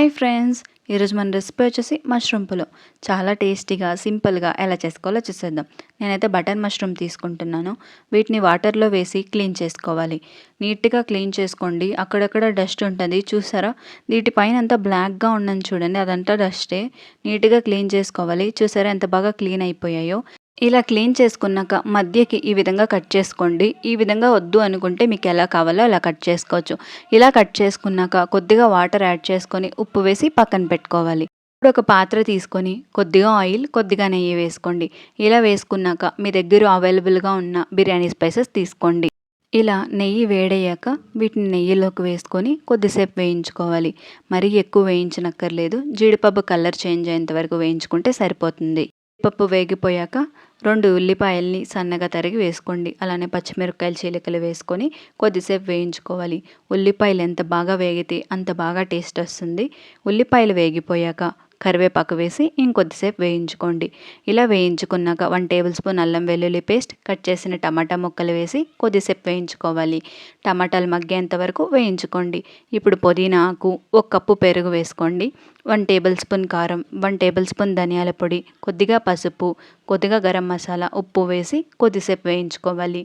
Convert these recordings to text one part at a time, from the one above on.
Hi friends, ఈరోజు మన recipe వచ్చేసి మష్రూమ్ పులావ్. చాలా టేస్టీగా సింపుల్గా ఎలా చేసుకోవాలో చూసేద్దాం. నేనైతే బటర్ మష్రూమ్ తీసుకుంటున్నాను. వీటిని వాటర్లో వేసి క్లీన్ చేసుకోవాలి. నీట్గా క్లీన్ చేసుకోండి. అక్కడక్కడ డస్ట్ ఉంటుంది చూసారా, వీటిపైన అంతా బ్లాక్గా ఉన్నది చూడండి, అదంతా డస్టే. నీట్గా క్లీన్ చేసుకోవాలి. చూసారా ఎంత బాగా క్లీన్ అయిపోయాయో. ఇలా క్లీన్ చేసుకున్నాక మధ్యకి ఈ విధంగా కట్ చేసుకోండి. ఈ విధంగా వద్దు అనుకుంటే మీకు ఎలా కావాలో అలా కట్ చేసుకోవచ్చు. ఇలా కట్ చేసుకున్నాక కొద్దిగా వాటర్ యాడ్ చేసుకొని ఉప్పు వేసి పక్కన పెట్టుకోవాలి. ఇప్పుడు ఒక పాత్ర తీసుకొని కొద్దిగా ఆయిల్, కొద్దిగా నెయ్యి వేసుకోండి. ఇలా వేసుకున్నాక మీ దగ్గర అవైలబుల్గా ఉన్న బిర్యానీ స్పైసెస్ తీసుకోండి. ఇలా నెయ్యి వేడయ్యాక వీటిని నెయ్యిలోకి వేసుకొని కొద్దిసేపు వేయించుకోవాలి. మరీ ఎక్కువ వేయించనక్కర్లేదు. జీడిపప్పు కలర్ చేంజ్ అయ్యేంత వరకు వేయించుకుంటే సరిపోతుంది. పప్పు వేగిపోయాక 2 ఉల్లిపాయల్ని సన్నగా తరిగి వేసుకోండి. అలానే పచ్చిమిరపకాయలు చీలికలు వేసుకొని కొద్దిసేపు వేయించుకోవాలి. ఉల్లిపాయలు ఎంత బాగా వేగితే అంత బాగా టేస్ట్ వస్తుంది. ఉల్లిపాయలు వేగిపోయాక కరివేపాకు వేసి ఇంకొద్దిసేపు వేయించుకోండి. ఇలా వేయించుకున్నాక 1 టేబుల్ స్పూన్ అల్లం వెల్లుల్లి పేస్ట్, కట్ చేసిన టమాటా ముక్కలు వేసి కొద్దిసేపు వేయించుకోవాలి. టమాటాలు మగ్గేంత వరకు వేయించుకోండి. ఇప్పుడు పుదీనా ఆకు, 1 కప్పు పెరుగు వేసుకోండి. 1 టేబుల్ స్పూన్ కారం, 1 టేబుల్ స్పూన్ ధనియాల పొడి, కొద్దిగా పసుపు, కొద్దిగా గరం మసాలా, ఉప్పు వేసి కొద్దిసేపు వేయించుకోవాలి.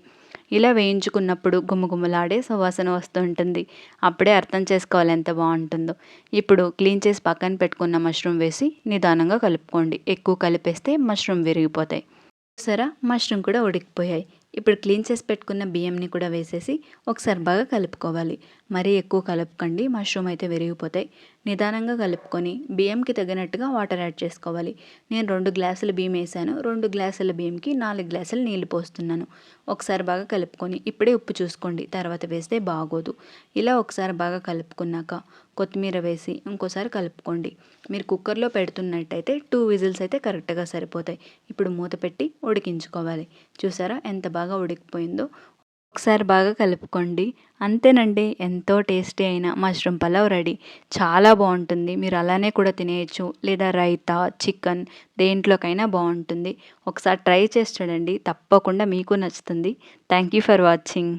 ఇలా వేయించుకున్నప్పుడు గుమగుమలాడే సువాసన వస్తుంటుంది. అప్పుడే అర్థం చేసుకోవాలి ఎంత బాగుంటుందో. ఇప్పుడు క్లీన్ చేసి పక్కన పెట్టుకున్న మష్రూమ్ వేసి నిదానంగా కలుపుకోండి. ఎక్కువ కలిపేస్తే మష్రూమ్ విరిగిపోతాయి. సరే, మష్రూమ్ కూడా ఉడికిపోయాయి. ఇప్పుడు క్లీన్ చేసి పెట్టుకున్న బియ్యంని కూడా వేసేసి ఒకసారి బాగా కలుపుకోవాలి. మరీ ఎక్కువ కలుపుకండి, మష్రూమ్ అయితే విరిగిపోతాయి. నిదానంగా కలుపుకొని బియ్యంకి తగినట్టుగా వాటర్ యాడ్ చేసుకోవాలి. నేను 2 గ్లాసుల బియ్యం వేసాను. 2 గ్లాసుల బియ్యంకి 4 గ్లాసులు నీళ్ళు పోస్తున్నాను. ఒకసారి బాగా కలుపుకొని ఇప్పుడే ఉప్పు చూసుకోండి, తర్వాత వేస్తే బాగోదు. ఇలా ఒకసారి బాగా కలుపుకున్నాక కొత్తిమీర వేసి ఇంకోసారి కలుపుకోండి. మీరు కుక్కర్లో పెడుతున్నట్టయితే 2 విజిల్స్ అయితే కరెక్ట్గా సరిపోతాయి. ఇప్పుడు మూత పెట్టి ఉడికించుకోవాలి. చూసారా ఎంత బాగా ఉడికిపోయిందో. ఒకసారి బాగా కలుపుకోండి. అంతేనండి, ఎంతో టేస్టీ అయిన మష్రూమ్ పలావ్ రెడీ. చాలా బాగుంటుంది. మీరు అలానే కూడా తినేయచ్చు, లేదా రైతా, చికెన్ దేంట్లోకైనా బాగుంటుంది. ఒకసారి ట్రై చేసి చూడండి, తప్పకుండా మీకు నచ్చుతుంది. Thank you for watching.